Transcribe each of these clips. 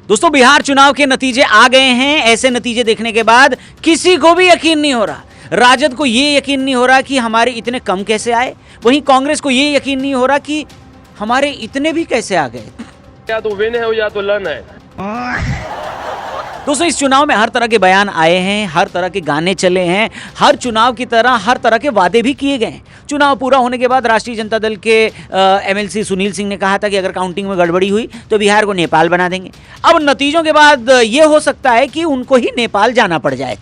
दोस्तों बिहार चुनाव के नतीजे आ गए हैं। ऐसे नतीजे देखने के बाद किसी को भी यकीन नहीं हो रहा। राजद को यह यकीन नहीं हो रहा कि हमारे इतने कम कैसे आए, वहीं कांग्रेस को यह यकीन नहीं हो रहा कि हमारे इतने भी कैसे आ गए। या तो विन है या तो लन है। दोस्तों इस चुनाव में हर तरह के बयान आए हैं, हर तरह के गाने चले हैं, हर चुनाव की तरह हर तरह के वादे भी किए गए हैं। चुनाव पूरा होने के बाद राष्ट्रीय जनता दल के एमएलसी सुनील सिंह ने कहा था कि अगर काउंटिंग में गड़बड़ी हुई तो बिहार को नेपाल बना देंगे। अब नतीजों के बाद ये हो सकता है कि उनको ही नेपाल जाना पड़ जाए।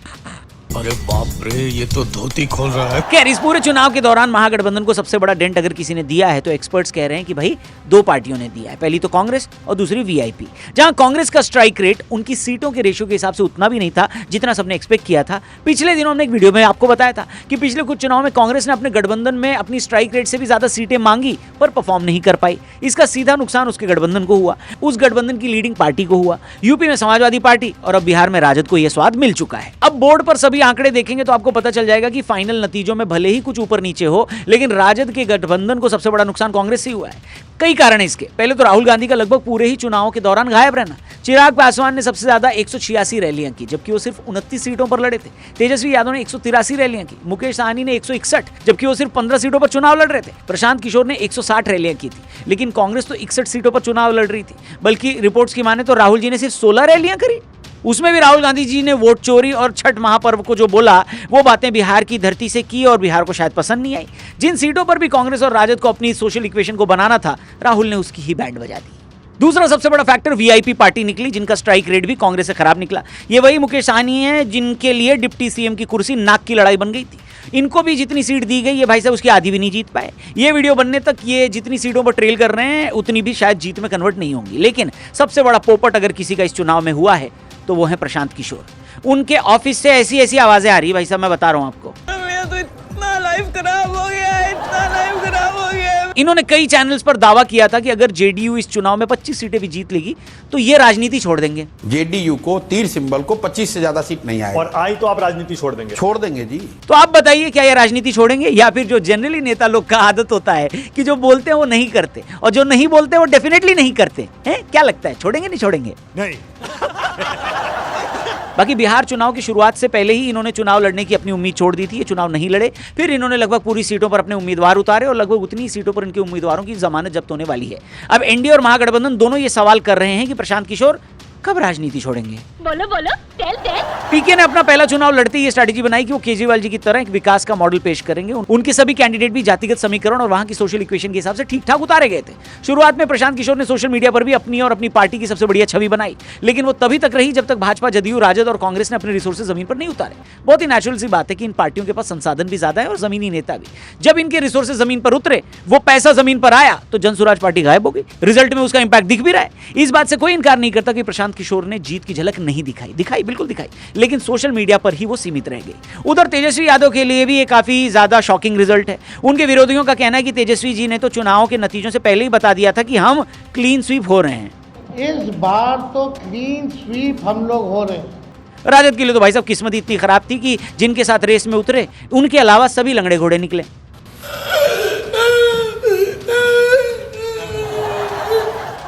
अरे बाप रे, ये तो धोती खोल रहा है। खैर इस पूरे चुनाव के दौरान महागठबंधन को सबसे बड़ा डेंट अगर किसी ने दिया है तो एक्सपर्ट्स कह रहे हैं कि भाई दो पार्टियों ने दिया है, पहली तो कांग्रेस और दूसरी वीआईपी। जहां कांग्रेस का स्ट्राइक रेट उनकी सीटों के रेशियो के हिसाब से उतना भी नहीं था जितना सबने एक्सपेक्ट किया था। पिछले दिनों हमने एक वीडियो में आपको बताया था कि पिछले कुछ चुनाव में कांग्रेस ने अपने गठबंधन में अपनी स्ट्राइक रेट से भी ज्यादा सीटें मांगी पर परफॉर्म नहीं कर पाई। इसका सीधा नुकसान उसके गठबंधन को हुआ, उस गठबंधन की लीडिंग पार्टी को हुआ। यूपी में समाजवादी पार्टी और अब बिहार में राजद को यह स्वाद मिल चुका है। अब बोर्ड पर सभी आंकड़े देखेंगे तो आपको पता चल जाएगा कि फाइनल नतीजों में भले ही कुछ ऊपर नीचे हो, लेकिन राजद के गठबंधन को सबसे बड़ा नुकसान कांग्रेस से हुआ है। कई कारण है इसके। पहले तो राहुल गांधी का लगभग पूरे ही चुनावों के दौरान गायब रहना। चिराग पासवान ने सबसे ज्यादा 186 रैलियां की जबकि वो सिर्फ 29 सीटों पर लड़े थे। तेजस्वी यादव ने 183 रैलियां की। मुकेश सहनी ने 161 जबकि वो सिर्फ 15 सीटों पर चुनाव लड़ रहे थे। प्रशांत किशोर ने 160 रैलियां की थी, लेकिन कांग्रेस तो 61 सीटों पर चुनाव लड़ रही थी। बल्कि रिपोर्ट्स की माने तो राहुल जी ने सिर्फ 16 रैलियां करी। उसमें भी राहुल गांधी जी ने वोट चोरी और छठ महापर्व को जो बोला वो बातें बिहार की धरती से की और बिहार को शायद पसंद नहीं आई। जिन सीटों पर भी कांग्रेस और राजद को अपनी सोशल इक्वेशन को बनाना था, राहुल ने उसकी ही बैंड बजा दी। दूसरा सबसे बड़ा फैक्टर वीआईपी पार्टी निकली, जिनका स्ट्राइक रेट भी कांग्रेस से खराब निकला। ये वही मुकेश सहनी है जिनके लिए डिप्टी सीएम की कुर्सी नाक की लड़ाई बन गई थी। इनको भी जितनी सीट दी गई ये भाई साहब उसकी आधी भी नहीं जीत पाए। ये वीडियो बनने तक ये जितनी सीटों पर ट्रेल कर रहे हैं उतनी भी शायद जीत में कन्वर्ट नहीं होंगी। लेकिन सबसे बड़ा पोपट अगर किसी का इस चुनाव में हुआ है तो वो है प्रशांत किशोर। उनके ऑफिस से ऐसी ऐसी आवाजें आ रही है भाई साहब, मैं बता रहा हूं आपको। मेरा तो इतना लाइफ खराब हो गया है, इतना लाइफ खराब हो गया है। इन्होंने कई चैनल्स पर दावा किया था कि अगर जेडीयू इस चुनाव में 25 सीटें भी जीत लेगी तो ये राजनीति छोड़ देंगे। जेडीयू को तीर सिंबल को 25 से ज्यादा सीट नहीं आए और आई तो आप राजनीति छोड़ देंगे? छोड़ देंगे जी। तो आप बताइए क्या ये राजनीति छोड़ेंगे या फिर जो जनरली नेता लोग का आदत होता है कि जो बोलते हैं वो नहीं करते और जो नहीं बोलते वो डेफिनेटली नहीं करते हैं? क्या लगता है छोड़ेंगे नहीं छोड़ेंगे? नहीं। बाकी बिहार चुनाव की शुरुआत से पहले ही इन्होंने चुनाव लड़ने की अपनी उम्मीद छोड़ दी थी। ये चुनाव नहीं लड़े, फिर इन्होंने लगभग पूरी सीटों पर अपने उम्मीदवार उतारे और लगभग उतनी सीटों पर इनके उम्मीदवारों की जमानत जब्त होने वाली है। अब एनडीए और महागठबंधन दोनों ये सवाल कर रहे हैं कि प्रशांत किशोर कब राजनीति छोड़ेंगे। बोलो बोलो, टेल टेल। पीके ने अपना पहला चुनाव लड़ते ही स्ट्रैटेजी बनाई कि वो केजरीवाल जी की तरह एक विकास का मॉडल पेश करेंगे। उनके सभी कैंडिडेट भी जातिगत समीकरण और वहां की सोशल इक्वेशन के हिसाब से ठीक ठाक उतारे गए थे। शुरुआत में प्रशांत किशोर ने सोशल मीडिया पर भी अपनी और अपनी पार्टी की सबसे बढ़िया छवि बनाई, लेकिन वो तभी तक रही जब तक भाजपा, जदयू, राजद और कांग्रेस ने अपने रिसोर्सेज जमीन पर नहीं उतारे। बहुत ही नेचुरल सी बात है कि इन पार्टियों के पास संसाधन भी ज्यादा है और जमीनी नेता भी। जब इनके रिसोर्सेज जमीन पर उतरे, वो पैसा जमीन पर आया तो जनसुराज पार्टी गायब हो गई। रिजल्ट में उसका इंपैक्ट दिख भी रहा है। इस बात से कोई इंकार नहीं करता कि प्रशांत किशोर ने जीत की झलक नहीं दिखाई, बिल्कुल दिखाई, लेकिन सोशल मीडिया पर ही वो सीमित रह गई। उधर तेजस्वी यादव के लिए भी ये काफी ज्यादा शॉकिंग रिजल्ट है। उनके विरोधियों का कहना है कि तेजस्वी जी ने तो चुनाव के नतीजों से पहले ही बता दिया था कि हम क्लीन स्वीप हो रहे हैं। इस बार तो क्लीन स्वीप हम लोग हो रहे हैं। राजद के लिए तो भाई साहब किस्मत इतनी खराब थी कि जिनके साथ रेस में उतरे उनके अलावा सभी लंगड़े घोड़े निकले।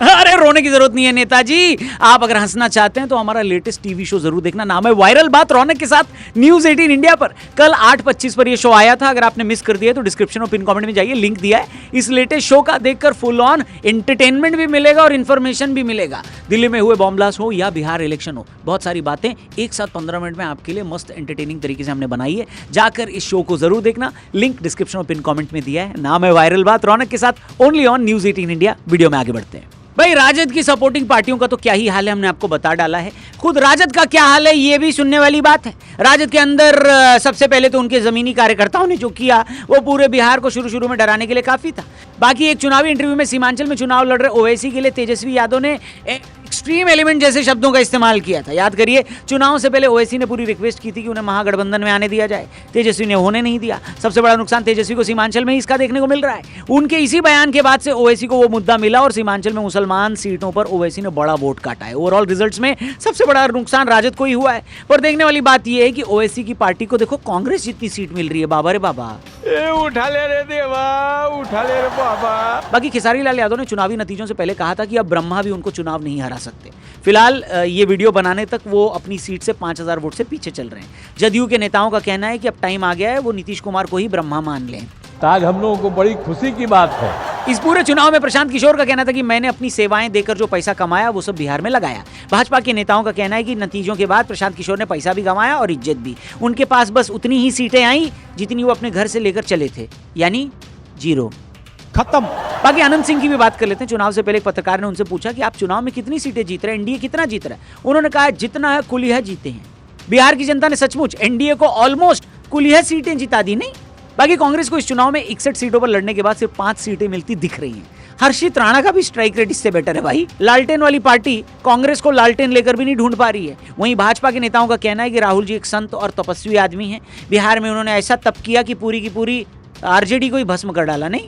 अरे रोने की जरूरत नहीं है नेताजी, आप अगर हंसना चाहते हैं तो हमारा लेटेस्ट टीवी शो जरूर देखना। नाम है वायरल बात रौनक के साथ न्यूज 18 इंडिया पर। कल 8:25 पर यह शो आया था। अगर आपने मिस कर दिया तो डिस्क्रिप्शन और पिन कमेंट में जाइए, लिंक दिया है। इस लेटेस्ट शो का देखकर फुल ऑन एंटरटेनमेंट भी मिलेगा और इन्फॉर्मेशन भी मिलेगा। दिल्ली में हुए बॉम्ब ब्लास्ट हो या बिहार इलेक्शन हो, बहुत सारी बातें एक साथ 15 मिनट में आपके लिए मस्त एंटरटेनिंग तरीके से हमने बनाई है। जाकर इस शो को जरूर देखना, लिंक डिस्क्रिप्शन और पिन कमेंट में दिया है। नाम है वायरल बात रौनक के साथ, only on news 18 India. Video में आगे बढ़ते हैं। भाई राजद की सपोर्टिंग पार्टियों का तो क्या ही हाल है, हमने आपको बता डाला है। खुद राजद का क्या हाल है ये भी सुनने वाली बात है। राजद के अंदर सबसे पहले तो उनके जमीनी कार्यकर्ताओं ने जो किया वो पूरे बिहार को शुरू में डराने के लिए काफी था। बाकी एक चुनावी इंटरव्यू में सीमांचल में चुनाव लड़ रहे ओवैसी के लिए तेजस्वी यादव ने एक्सट्रीम एलिमेंट जैसे शब्दों का इस्तेमाल किया था। याद करिए, चुनाव से पहले ओवैसी ने पूरी रिक्वेस्ट की थी कि उन्हें महागठबंधन में आने दिया जाए। तेजस्वी ने होने नहीं दिया। सबसे बड़ा नुकसान तेजस्वी को सीमांचल में इसका देखने को मिल रहा है। उनके इसी बयान के बाद से ओवैसी को वो मुद्दा मिला और सीमांचल में मुसलमान सीटों पर ओवैसी ने बड़ा वोट काटा है। ओवरऑल रिजल्ट्स में सबसे बड़ा नुकसान राजद को ही हुआ है। पर देखने वाली बात यह है कि ओवैसी की पार्टी को देखो कांग्रेस जितनी सीट मिल रही है। बाबा रे बाबा, उठा ले रे देवा, उठा ले रे बाबा। बाकी खेसारी लाल यादव ने चुनावी नतीजों से पहले कहा था कि अब ब्रह्मा भी उनको चुनाव नहीं हरा सकता। सकते। फिलहाल ये वीडियो बनाने तक वो अपनी सीट से 5000 वोट से पीछे चल रहे हैं। जदयू के नेताओं का कहना है कि अब टाइम आ गया है वो नीतीश कुमार को ही ब्रह्मा मान लें। आज हम लोगों को बड़ी खुशी की बात है। इस पूरे चुनाव में प्रशांत किशोर का कहना था कि मैंने अपनी सेवाएं देकर जो पैसा कमाया वो सब बिहार में लगाया। भाजपा के नेताओं का कहना है कि नतीजों के बाद प्रशांत किशोर ने पैसा भी कमाया और इज्जत भी। उनके पास बस उतनी ही सीटें आई जितनी वो अपने घर से लेकर चले थे, यानी 0 खत्म। बाकी आनंद सिंह की भी बात कर लेते हैं। चुनाव से पहले एक पत्रकार ने उनसे पूछा कि आप चुनाव में कितनी सीटें जीत रहे हैं, एनडीए कितना जीत रहा है। उन्होंने कहा जितना है कुल यह जीते हैं। बिहार की जनता ने सचमुच एनडीए को ऑलमोस्ट कुल यह सीटें जिता दी। नहीं, बाकी कांग्रेस को इस चुनाव में 61 सीटों पर लड़ने के बाद सिर्फ 5 सीटें मिलती दिख रही हैं। हर्षित राणा का भी स्ट्राइक रेट इससे बेटर है भाई। लालटेन वाली पार्टी कांग्रेस को लालटेन लेकर भी नहीं ढूंढ पा रही है। वहीं भाजपा के नेताओं का कहना है कि राहुल जी एक संत और तपस्वी आदमी हैं। बिहार में उन्होंने ऐसा तप किया कि पूरी की पूरी आरजेडी को ही भस्म कर डाला। नहीं,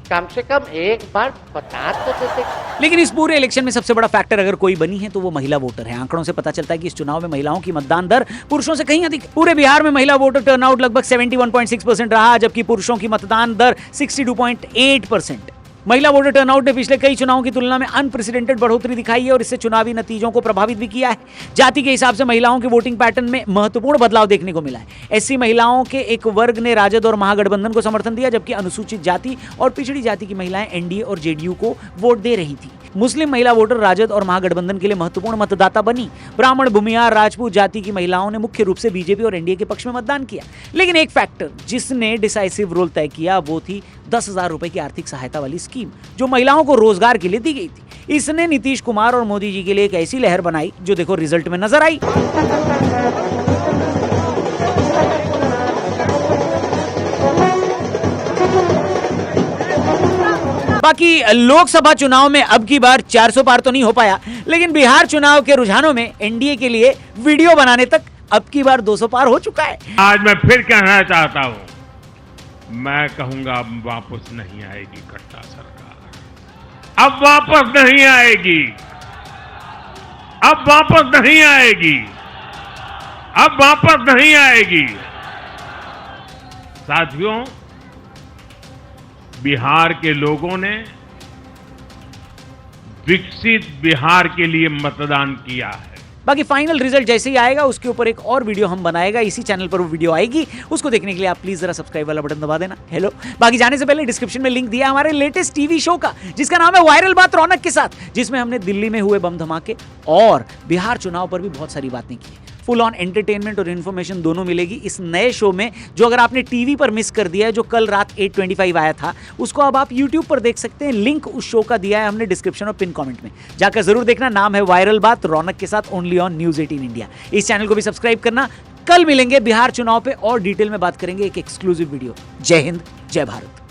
कम से कम एक बार बता तो देते। लेकिन इस पूरे इलेक्शन में सबसे बड़ा फैक्टर अगर कोई बनी है तो वो महिला वोटर है। आंकड़ों से पता चलता है कि इस चुनाव में महिलाओं की मतदान दर पुरुषों से कहीं अधिक। पूरे बिहार में महिला वोटर टर्नआउट लगभग 71.6% रहा, जबकि पुरुषों की मतदान दर 62.8%। महिला वोटर टर्नआउट ने पिछले कई चुनावों की तुलना में अनप्रेसिडेंटेड बढ़ोतरी दिखाई है और इससे चुनावी नतीजों को प्रभावित भी किया है। जाति के हिसाब से महिलाओं के वोटिंग पैटर्न में महत्वपूर्ण बदलाव देखने को मिला है। ऐसी महिलाओं के एक वर्ग ने राजद और महागठबंधन को समर्थन दिया, जबकि अनुसूचित जाति और पिछड़ी जाति की महिलाएं एनडीए और जेडीयू को वोट दे रही थी। मुस्लिम महिला वोटर राजद और महागठबंधन के लिए महत्वपूर्ण मतदाता बनी। ब्राह्मण, भूमिहार, राजपूत जाति की महिलाओं ने मुख्य रूप से बीजेपी और एनडीए के पक्ष में मतदान किया। लेकिन एक फैक्टर जिसने डिसाइसिव रोल तय किया वो थी 10,000 रुपए की आर्थिक सहायता वाली स्कीम जो महिलाओं को रोजगार के लिए दी गई थी। इसने नीतीश कुमार और मोदी जी के लिए एक ऐसी लहर बनाई जो देखो रिजल्ट में नजर आई। बाकी लोकसभा चुनाव में अब की बार 400 पार तो नहीं हो पाया, लेकिन बिहार चुनाव के रुझानों में एनडीए के लिए वीडियो बनाने तक अब की बार 200 पार हो चुका है। आज मैं फिर कहना चाहता हूं, मैं कहूंगा अब वापस नहीं आएगी कट्टा सरकार। अब वापस नहीं आएगी, अब वापस नहीं आएगी, अब वापस नहीं आएगी। साथियों, बिहार के लोगों ने विकसित बिहार के लिए मतदान किया है। बाकी फाइनल रिजल्ट जैसे ही आएगा उसके ऊपर एक और वीडियो हम बनाएगा। इसी चैनल पर वो वीडियो आएगी, उसको देखने के लिए आप प्लीज जरा सब्सक्राइब वाला बटन दबा देना। हेलो, बाकी जाने से पहले डिस्क्रिप्शन में लिंक दिया हमारे लेटेस्ट टीवी शो का, जिसका नाम है वायरल बात रौनक के साथ, जिसमें हमने दिल्ली में हुए बम धमाके और बिहार चुनाव पर भी बहुत सारी बातें की। फुल ऑन एंटरटेनमेंट और इन्फॉर्मेशन दोनों मिलेगी इस नए शो में, जो अगर आपने टीवी पर मिस कर दिया है, जो कल रात 8:25 आया था, उसको अब आप यूट्यूब पर देख सकते हैं। लिंक उस शो का दिया है हमने डिस्क्रिप्शन और पिन कमेंट में, जाकर जरूर देखना। नाम है वायरल बात रौनक के साथ, ओनली ऑन न्यूज़ 18 इंडिया। इस चैनल को भी सब्सक्राइब करना। कल मिलेंगे बिहार चुनाव पे और डिटेल में बात करेंगे, एक एक्सक्लूसिव वीडियो। जय हिंद, जय भारत।